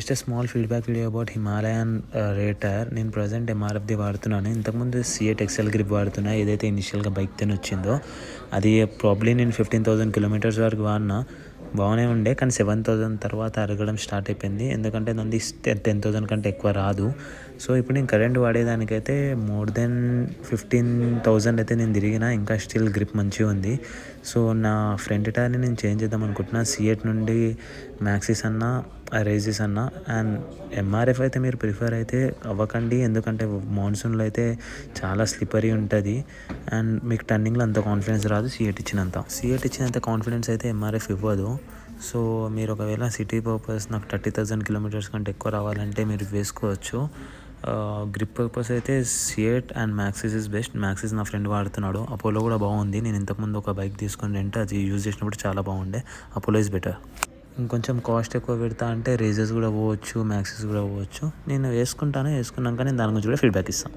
Just small feedback video about Himalayan rater. నేను present ఎంఆర్ఎఫ్ది వాడుతున్నాను. ఇంతకుముందు సిఎట్ ఎక్సెల్ గ్రిప్ వాడుతున్నా. ఏదైతే ఇనిషియల్గా బైక్ తోని వచ్చిందో అది ప్రాబ్లీ నేను 15,000 కిలోమీటర్స్ వరకు వాడినా బాగానే ఉండే. కానీ 7,000 తర్వాత అరగడం స్టార్ట్ అయిపోయింది. ఎందుకంటే దాన్ని 10,000 కంటే ఎక్కువ రాదు. సో ఇప్పుడు నేను కరెంట్ వాడేదానికైతే మోర్ దెన్ 15,000 అయితే నేను తిరిగిన, ఇంకా స్టిల్ గ్రిప్ మంచిగా ఉంది. సో నా ఫ్రంట్ టైర్ని నేను చేంజ్ చేద్దాం అనుకుంటున్నా. సిఎట్ నుండి మ్యాక్సిస్ అన్న రేజిస్ అన్న. అండ్ ఎంఆర్ఎఫ్ అయితే మీరు ప్రిఫర్ అయితే అవ్వకండి, ఎందుకంటే మాన్సూన్లో అయితే చాలా స్లిప్పరీ ఉంటుంది అండ్ మీకు టర్నింగ్లో అంత కాన్ఫిడెన్స్ రాదు. సిఎట్ ఇచ్చినంత కాన్ఫిడెన్స్ అయితే ఎంఆర్ఎఫ్ ఇవ్వదు. సో మీరు ఒకవేళ సిటీ పర్పస్ నాకు 30,000 కిలోమీటర్స్ కంటే ఎక్కువ రావాలంటే మీరు వేసుకోవచ్చు. గ్రిప్ పర్పస్ అయితే సిఎట్ అండ్ మ్యాక్సిస్ ఇస్ బెస్ట్. మ్యాక్సిస్ నా ఫ్రెండ్ వాడుతున్నాడు. అపోలో కూడా బాగుంది. నేను ఇంతకుముందు ఒక బైక్ తీసుకొని రెంటే అది యూజ్ చేసినప్పుడు చాలా బాగుండే. Apollo is better. ఇంకొంచెం కాస్ట్ ఎక్కువ పెడతా అంటే రేజర్స్ కూడా పోవచ్చు, మ్యాక్సిస్ కూడా పోవచ్చు. నేను వేసుకున్నాక నేను దాని గురించి కూడా ఫీడ్బ్యాక్ ఇస్తాను.